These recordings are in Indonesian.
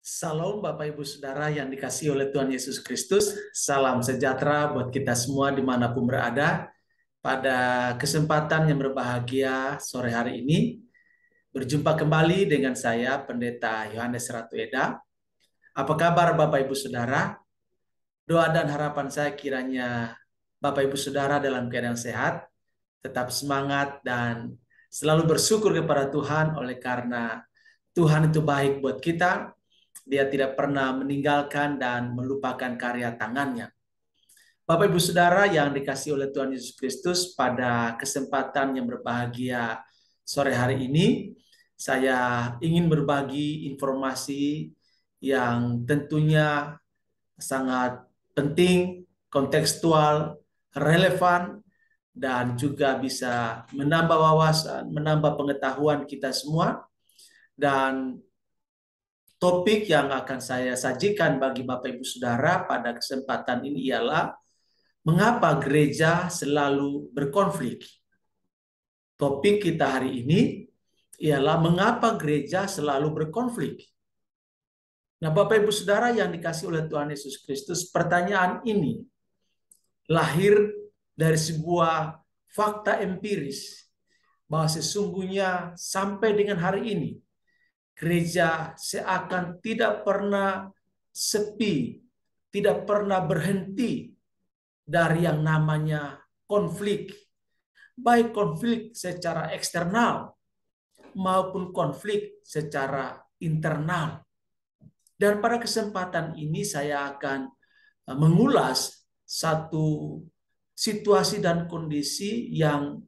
Salam Bapak Ibu Saudara yang dikasihi oleh Tuhan Yesus Kristus. Salam sejahtera buat kita semua dimanapun berada. Pada kesempatan yang berbahagia sore hari ini, berjumpa kembali dengan saya Pendeta Yohanes Ratu Eda. Apa kabar Bapak Ibu Saudara? Doa dan harapan saya kiranya Bapak Ibu Saudara dalam keadaan sehat, tetap semangat dan selalu bersyukur kepada Tuhan oleh karena Tuhan itu baik buat kita. Dia tidak pernah meninggalkan dan melupakan karya tangannya. Bapak Ibu Saudara yang dikasihi oleh Tuhan Yesus Kristus, pada kesempatan yang berbahagia sore hari ini, saya ingin berbagi informasi yang tentunya sangat penting, kontekstual, relevan, dan juga bisa menambah wawasan, menambah pengetahuan kita semua. Dan topik yang akan saya sajikan bagi Bapak Ibu Saudara pada kesempatan ini ialah mengapa gereja selalu berkonflik. Topik kita hari ini ialah mengapa gereja selalu berkonflik. Nah, Bapak Ibu Saudara yang dikasihi oleh Tuhan Yesus Kristus, pertanyaan ini lahir dari sebuah fakta empiris bahwa sesungguhnya sampai dengan hari ini gereja seakan tidak pernah sepi, tidak pernah berhenti dari yang namanya konflik, baik konflik secara eksternal maupun konflik secara internal. Dan pada kesempatan ini saya akan mengulas satu situasi dan kondisi yang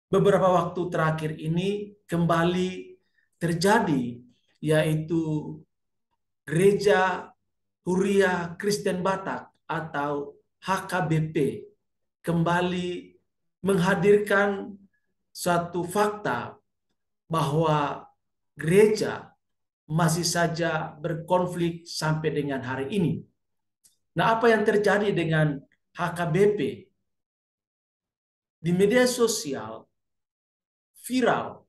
beberapa waktu terakhir ini kembali terjadi, yaitu Gereja Huria Kristen Batak atau HKBP kembali menghadirkan suatu fakta bahwa gereja masih saja berkonflik sampai dengan hari ini. Nah, apa yang terjadi dengan HKBP? Di media sosial viral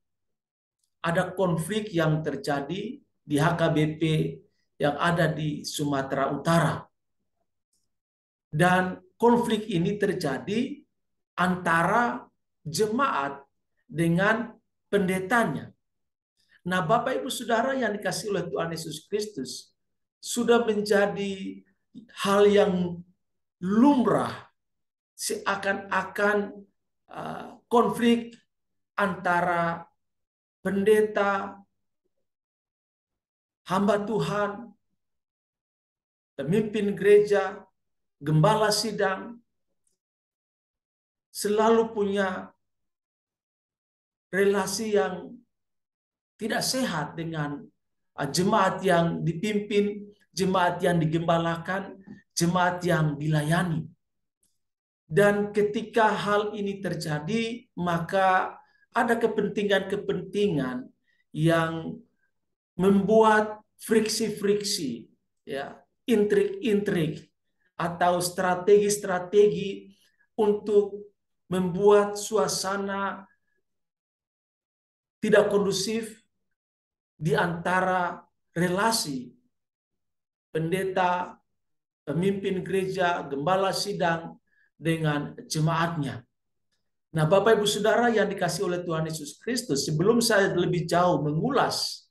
ada konflik yang terjadi di HKBP yang ada di Sumatera Utara. Dan konflik ini terjadi antara jemaat dengan pendetanya. Nah, Bapak Ibu Saudara yang dikasihi oleh Tuhan Yesus Kristus, sudah menjadi hal yang lumrah seakan-akan konflik antara pendeta, hamba Tuhan, pemimpin gereja, gembala sidang, selalu punya relasi yang tidak sehat dengan jemaat yang dipimpin, jemaat yang digembalakan, jemaat yang dilayani. Dan ketika hal ini terjadi, maka ada kepentingan-kepentingan yang membuat friksi-friksi, ya, intrik-intrik atau strategi-strategi untuk membuat suasana tidak kondusif di antara relasi pendeta, pemimpin gereja, gembala sidang dengan jemaatnya. Nah, Bapak Ibu Saudara yang dikasihi oleh Tuhan Yesus Kristus, sebelum saya lebih jauh mengulas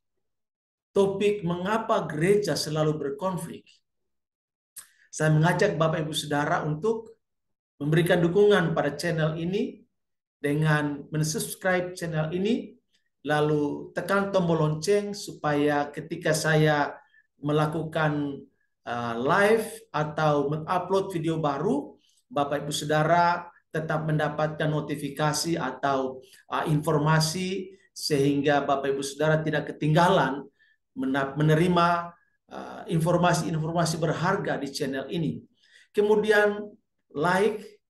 topik mengapa gereja selalu berkonflik, saya mengajak Bapak Ibu Saudara untuk memberikan dukungan pada channel ini dengan mensubscribe channel ini, lalu tekan tombol lonceng supaya ketika saya melakukan live atau mengupload video baru, Bapak Ibu Saudara tetap mendapatkan notifikasi atau informasi sehingga Bapak Ibu Saudara tidak ketinggalan menerima informasi-informasi berharga di channel ini. Kemudian like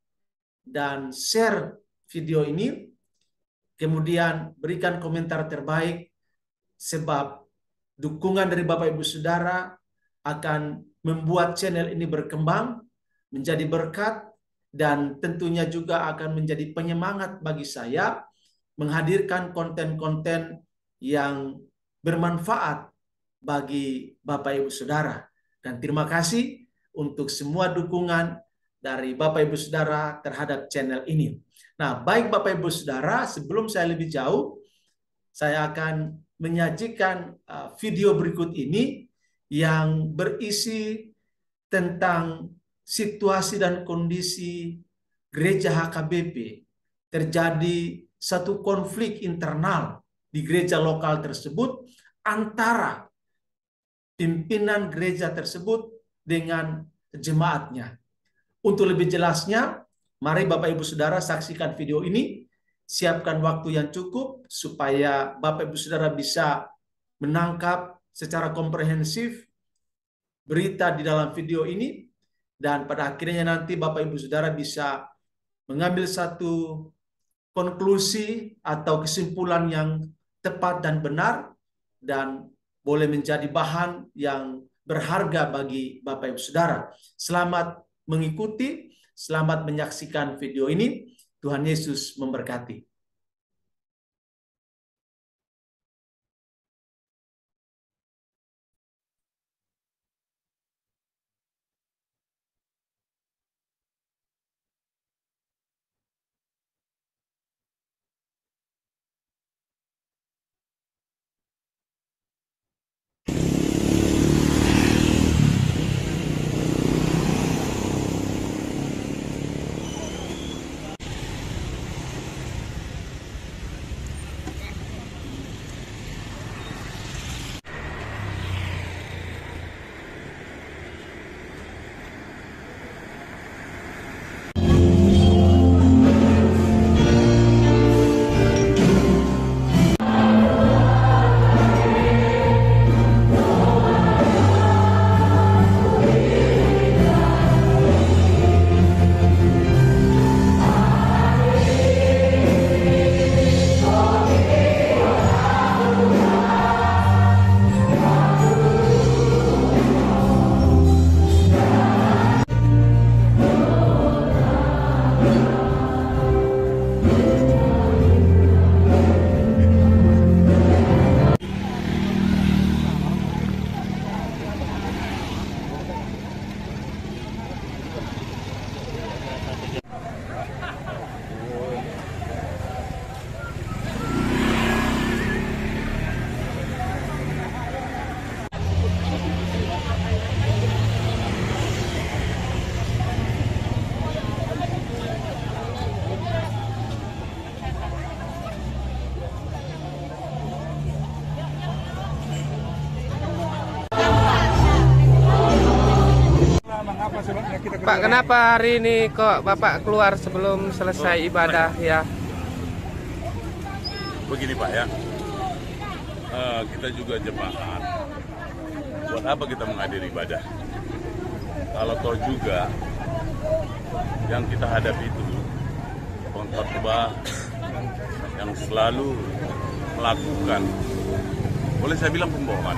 dan share video ini, kemudian berikan komentar terbaik, sebab dukungan dari Bapak Ibu Saudara akan membuat channel ini berkembang, menjadi berkat, dan tentunya juga akan menjadi penyemangat bagi saya menghadirkan konten-konten yang bermanfaat bagi Bapak Ibu Saudara. Dan terima kasih untuk semua dukungan dari Bapak Ibu Saudara terhadap channel ini. Nah, baik Bapak Ibu Saudara, sebelum saya lebih jauh, saya akan menyajikan video berikut ini yang berisi tentang situasi dan kondisi gereja HKBP. Terjadi satu konflik internal di gereja lokal tersebut antara pimpinan gereja tersebut dengan jemaatnya. Untuk lebih jelasnya, mari Bapak Ibu Saudara saksikan video ini. Siapkan waktu yang cukup supaya Bapak Ibu Saudara bisa menangkap secara komprehensif berita di dalam video ini, dan pada akhirnya nanti Bapak Ibu Saudara bisa mengambil satu konklusi atau kesimpulan yang tepat dan benar, dan boleh menjadi bahan yang berharga bagi Bapak Ibu Saudara. Selamat mengikuti, selamat menyaksikan video ini. Tuhan Yesus memberkati. Pak, kenapa hari ini kok Bapak keluar sebelum selesai ibadah ya? Begini Pak ya, kita juga jemaat. Buat apa kita menghadiri ibadah? Kalau toh juga yang kita hadapi itu pengkhotbah yang selalu melakukan, boleh saya bilang pembohongan.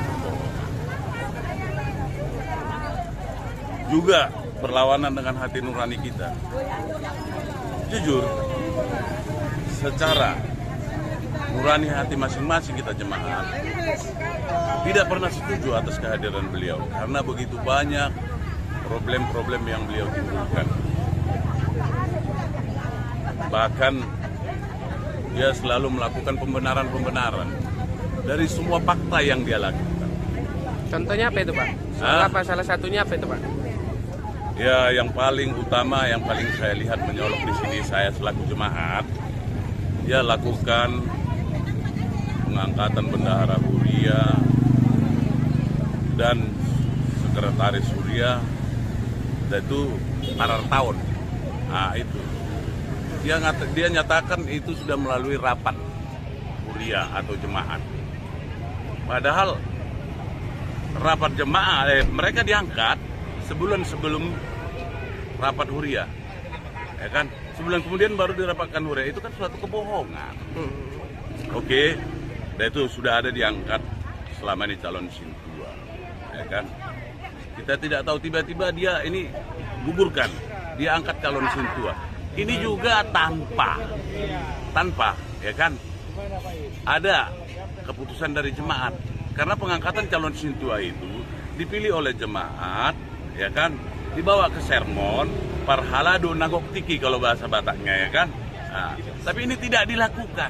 Juga berlawanan dengan hati nurani kita. Jujur, secara nurani hati masing-masing kita jemaat tidak pernah setuju atas kehadiran beliau, karena begitu banyak problem-problem yang beliau timbulkan. Bahkan dia selalu melakukan pembenaran-pembenaran dari semua fakta yang dia lakukan. Contohnya apa itu Pak? Soal apa, salah satunya apa itu Pak? Ya, yang paling utama, yang paling saya lihat menyolok di sini, saya selaku jemaat, dia lakukan pengangkatan bendahara Huria dan sekretaris Huria, dan itu parar tahun. Nah itu, dia nyatakan itu sudah melalui rapat Huria atau jemaat. Padahal rapat jemaat, mereka diangkat sebulan sebelum rapat Huria, ya kan? Sebulan kemudian baru dirapatkan Huria, itu kan suatu kebohongan. Oke, dan itu sudah ada diangkat selama ini calon Sintua, ya kan? Kita tidak tahu tiba-tiba dia ini gugurkan, dia angkat calon Sintua. Ini juga tanpa, ya kan? Ada keputusan dari jemaat. Karena pengangkatan calon sintua itu dipilih oleh jemaat, ya kan, dibawa ke sermon, parhalado nagok tiki kalau bahasa Bataknya, ya kan. Nah, tapi ini tidak dilakukan.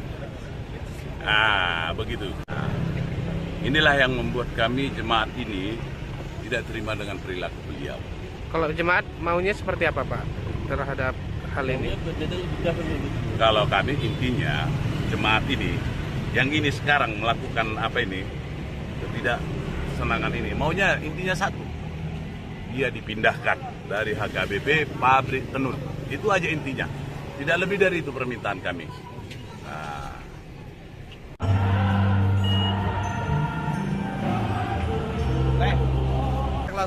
Nah, begitu. Nah, inilah yang membuat kami jemaat ini tidak terima dengan perilaku beliau. Kalau jemaat maunya seperti apa, Pak, terhadap hal ini? Kalau kami intinya jemaat ini, yang ini sekarang melakukan apa ini, ketidaksenangan ini, maunya intinya satu, dia dipindahkan dari HKBP Pabrik Tenun. Itu aja intinya, tidak lebih dari itu permintaan kami. Nah,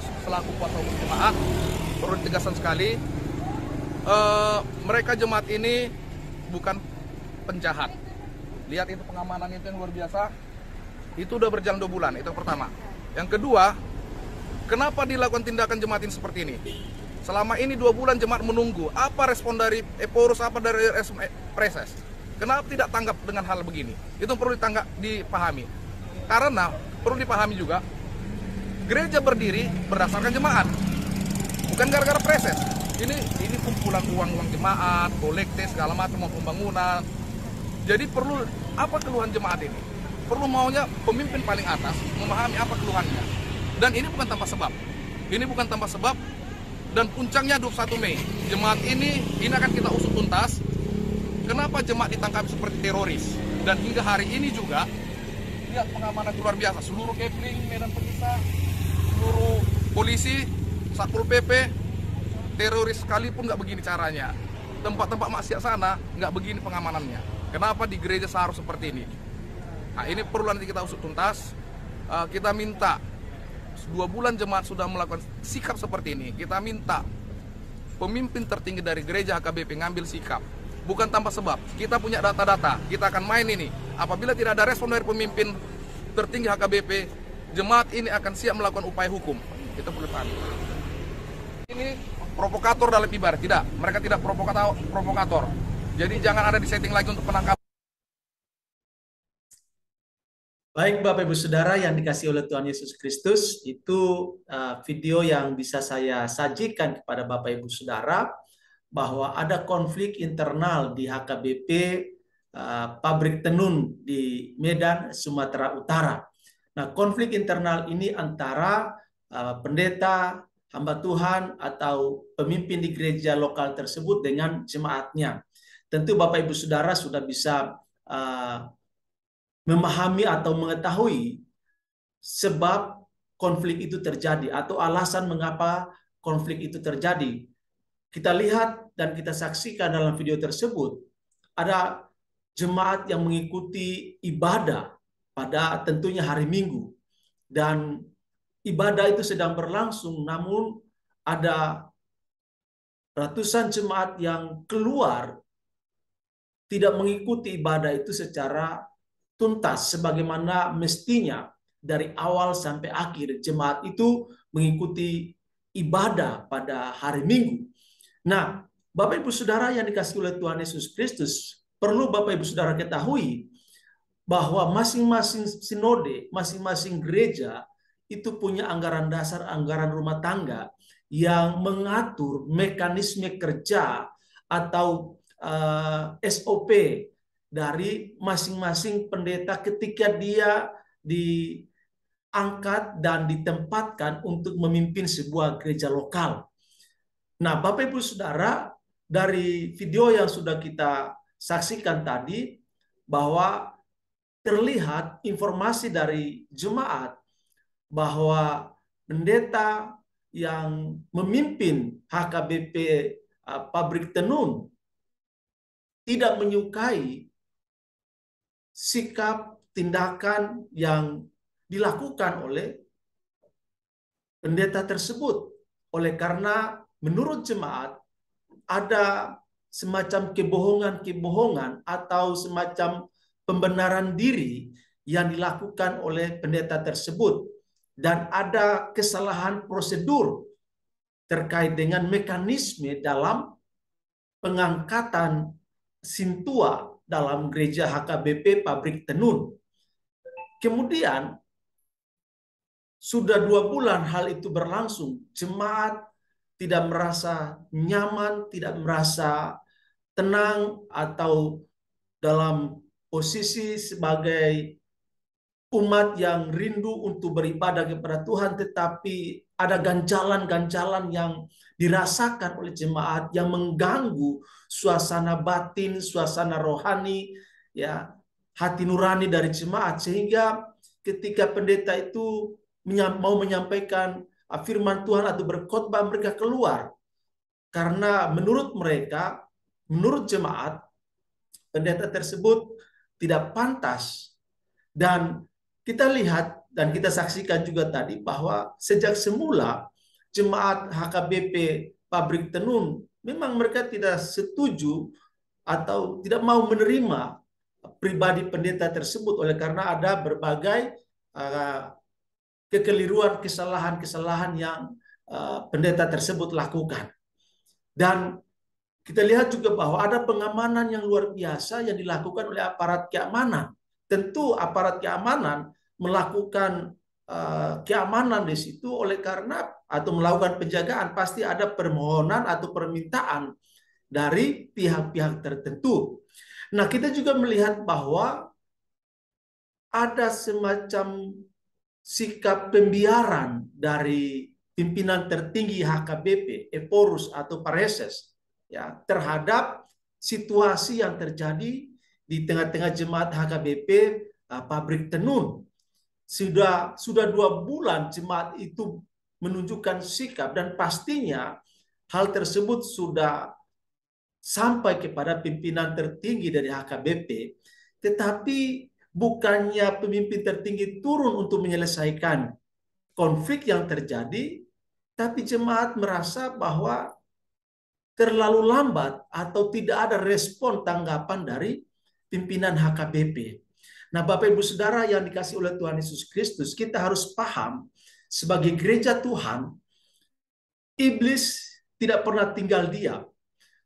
selaku kuasa hukum jemaat perlu ditegaskan sekali, mereka jemaat ini bukan penjahat. Lihat itu pengamanan itu yang luar biasa. Itu udah berjalan 2 bulan, itu yang pertama. Yang kedua, kenapa dilakukan tindakan jemaat ini seperti ini? Selama ini 2 bulan jemaat menunggu apa respon dari Eporus, apa dari Preses. Kenapa tidak tanggap dengan hal begini? Itu perlu dipahami. Karena perlu dipahami juga, gereja berdiri berdasarkan jemaat, bukan gara-gara Preses. Ini kumpulan uang jemaat, kolektif segala macam, mau pembangunan. Jadi perlu apa keluhan jemaat ini? Perlu maunya pemimpin paling atas memahami apa keluhannya. Dan ini bukan tanpa sebab. Ini bukan tanpa sebab. Dan puncaknya 21 Mei. Jemaat ini akan kita usut tuntas. Kenapa jemaat ditangkap seperti teroris? Dan hingga hari ini juga, lihat pengamanan luar biasa. Seluruh Kepling, Medan Pemisah, seluruh polisi, Satpol PP, teroris sekalipun nggak begini caranya. Tempat-tempat maksiat sana nggak begini pengamanannya. Kenapa di gereja seharusnya seperti ini? Nah, ini perlu nanti kita usut tuntas. Kita minta 2 bulan jemaat sudah melakukan sikap seperti ini. Kita minta pemimpin tertinggi dari gereja HKBP ngambil sikap. Bukan tanpa sebab. Kita punya data-data. Kita akan main ini. Apabila tidak ada respon dari pemimpin tertinggi HKBP, jemaat ini akan siap melakukan upaya hukum. Itu perlu paham. Ini provokator dalam ibadah. Tidak. Mereka tidak provokator. Jadi jangan ada di setting lagi untuk penangkapan. Baik Bapak Ibu Saudara yang dikasihi oleh Tuhan Yesus Kristus, itu video yang bisa saya sajikan kepada Bapak Ibu Saudara bahwa ada konflik internal di HKBP Pabrik Tenun di Medan, Sumatera Utara. Nah, konflik internal ini antara pendeta, hamba Tuhan, atau pemimpin di gereja lokal tersebut dengan jemaatnya. Tentu Bapak Ibu Saudara sudah bisa memahami atau mengetahui sebab konflik itu terjadi atau alasan mengapa konflik itu terjadi. Kita lihat dan kita saksikan dalam video tersebut, ada jemaat yang mengikuti ibadah pada tentunya hari Minggu. Dan ibadah itu sedang berlangsung, namun ada ratusan jemaat yang keluar tidak mengikuti ibadah itu secara tuntas sebagaimana mestinya dari awal sampai akhir jemaat itu mengikuti ibadah pada hari Minggu. Nah, Bapak Ibu Saudara yang dikasihi oleh Tuhan Yesus Kristus, perlu Bapak Ibu Saudara ketahui bahwa masing-masing sinode, masing-masing gereja itu punya anggaran dasar, anggaran rumah tangga yang mengatur mekanisme kerja atau SOP dari masing-masing pendeta ketika dia diangkat dan ditempatkan untuk memimpin sebuah gereja lokal. Nah, Bapak Ibu Saudara, dari video yang sudah kita saksikan tadi, bahwa terlihat informasi dari jemaat bahwa pendeta yang memimpin HKBP Pabrik Tenun tidak menyukai sikap tindakan yang dilakukan oleh pendeta tersebut. Oleh karena menurut jemaat ada semacam kebohongan-kebohongan atau semacam pembenaran diri yang dilakukan oleh pendeta tersebut. Dan ada kesalahan prosedur terkait dengan mekanisme dalam pengangkatan sintua dalam gereja HKBP Pabrik Tenun. Kemudian sudah 2 bulan hal itu berlangsung. Jemaat tidak merasa nyaman, tidak merasa tenang, atau dalam posisi sebagai umat yang rindu untuk beribadah kepada Tuhan, tetapi ada ganjalan-ganjalan yang dirasakan oleh jemaat yang mengganggu suasana batin, suasana rohani, ya, hati nurani dari jemaat, sehingga ketika pendeta itu mau menyampaikan firman Tuhan atau berkhotbah, mereka keluar karena menurut mereka, menurut jemaat, pendeta tersebut tidak pantas. Dan kita lihat dan kita saksikan juga tadi bahwa sejak semula jemaat HKBP Pabrik Tenun memang mereka tidak setuju atau tidak mau menerima pribadi pendeta tersebut, oleh karena ada berbagai kekeliruan, kesalahan-kesalahan yang pendeta tersebut lakukan. Dan kita lihat juga bahwa ada pengamanan yang luar biasa yang dilakukan oleh aparat keamanan. Tentu aparat keamanan melakukan keamanan di situ oleh karena atau melakukan penjagaan, pasti ada permohonan atau permintaan dari pihak-pihak tertentu. Nah, kita juga melihat bahwa ada semacam sikap pembiaran dari pimpinan tertinggi HKBP, Eporus atau Pareses, ya, terhadap situasi yang terjadi di tengah-tengah jemaat HKBP Pabrik Tenun. Sudah 2 bulan jemaat itu menunjukkan sikap, dan pastinya hal tersebut sudah sampai kepada pimpinan tertinggi dari HKBP, tetapi bukannya pemimpin tertinggi turun untuk menyelesaikan konflik yang terjadi, tapi jemaat merasa bahwa terlalu lambat atau tidak ada respon tanggapan dari pimpinan HKBP. Nah, Bapak Ibu Saudara yang dikasih oleh Tuhan Yesus Kristus, kita harus paham sebagai gereja Tuhan, iblis tidak pernah tinggal diam,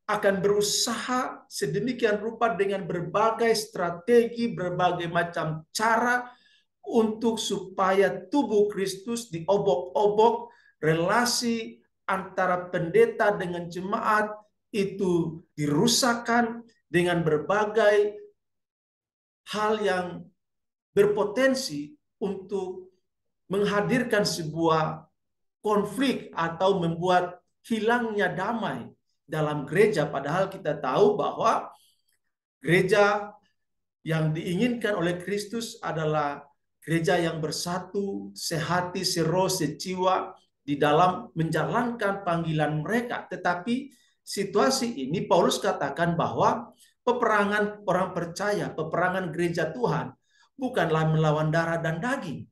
akan berusaha sedemikian rupa dengan berbagai strategi, berbagai macam cara untuk supaya tubuh Kristus diobok-obok, relasi antara pendeta dengan jemaat itu dirusakkan dengan berbagai hal yang berpotensi untuk menghadirkan sebuah konflik atau membuat hilangnya damai dalam gereja. Padahal kita tahu bahwa gereja yang diinginkan oleh Kristus adalah gereja yang bersatu, sehati, seroh, sejiwa di dalam menjalankan panggilan mereka. Tetapi situasi ini Paulus katakan bahwa peperangan orang percaya, peperangan gereja Tuhan bukanlah melawan darah dan daging.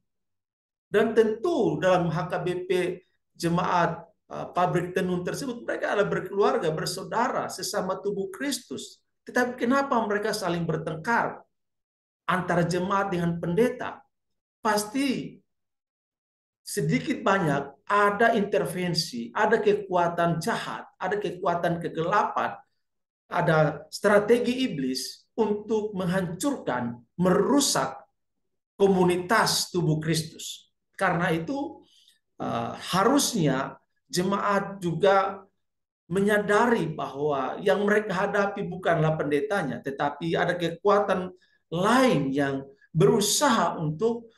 Dan tentu dalam HKBP jemaat Pabrik Tenun tersebut, mereka adalah berkeluarga, bersaudara, sesama tubuh Kristus. Tetapi kenapa mereka saling bertengkar antara jemaat dengan pendeta? Pasti sedikit banyak ada intervensi, ada kekuatan jahat, ada kekuatan kegelapan, ada strategi iblis untuk menghancurkan, merusak komunitas tubuh Kristus. Karena itu harusnya jemaat juga menyadari bahwa yang mereka hadapi bukanlah pendetanya, tetapi ada kekuatan lain yang berusaha untuk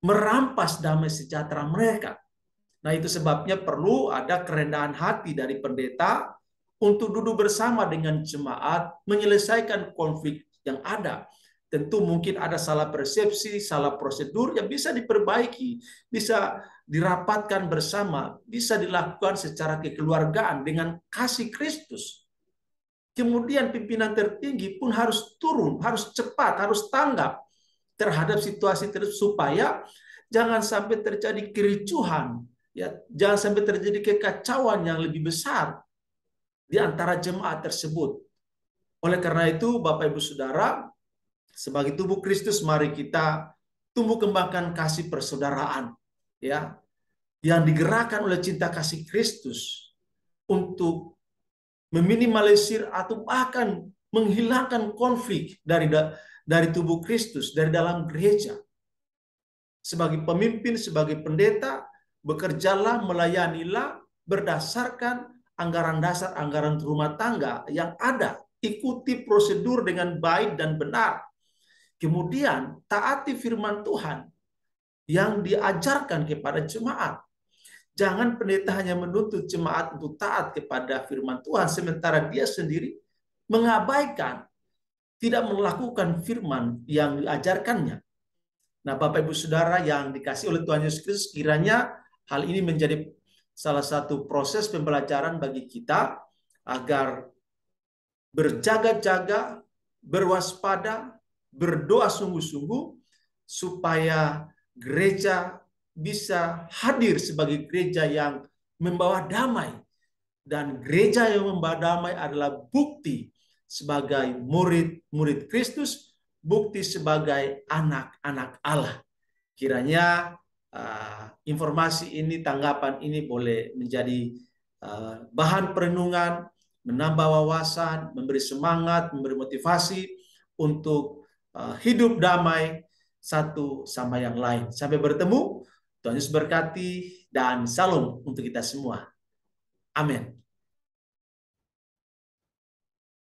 merampas damai sejahtera mereka. Nah, itu sebabnya perlu ada kerendahan hati dari pendeta untuk duduk bersama dengan jemaat, menyelesaikan konflik yang ada. Tentu mungkin ada salah persepsi, salah prosedur yang bisa diperbaiki, bisa dirapatkan bersama, bisa dilakukan secara kekeluargaan dengan kasih Kristus. Kemudian pimpinan tertinggi pun harus turun, harus cepat, harus tanggap terhadap situasi tersebut supaya jangan sampai terjadi kericuhan, ya, jangan sampai terjadi kekacauan yang lebih besar di antara jemaat tersebut. Oleh karena itu, Bapak Ibu Saudara, sebagai tubuh Kristus, mari kita tumbuh kembangkan kasih persaudaraan, ya, yang digerakkan oleh cinta kasih Kristus untuk meminimalisir atau bahkan menghilangkan konflik dari tubuh Kristus, dari dalam gereja. sebagai pemimpin, sebagai pendeta, bekerjalah, melayanilah berdasarkan anggaran dasar, anggaran rumah tangga yang ada. Ikuti prosedur dengan baik dan benar. Kemudian taati firman Tuhan yang diajarkan kepada jemaat. Jangan pendeta hanya menuntut jemaat untuk taat kepada firman Tuhan, sementara dia sendiri mengabaikan, tidak melakukan firman yang diajarkannya. Nah, Bapak Ibu Saudara yang dikasihi oleh Tuhan Yesus Kristus, kiranya hal ini menjadi salah satu proses pembelajaran bagi kita agar berjaga-jaga, berwaspada, berdoa sungguh-sungguh, supaya gereja bisa hadir sebagai gereja yang membawa damai. Dan gereja yang membawa damai adalah bukti sebagai murid-murid Kristus, bukti sebagai anak-anak Allah. Kiranya informasi ini, tanggapan ini boleh menjadi bahan perenungan, menambah wawasan, memberi semangat, memberi motivasi untuk hidup damai satu sama yang lain. Sampai bertemu, Tuhan Yesus berkati, dan salam untuk kita semua. Amin.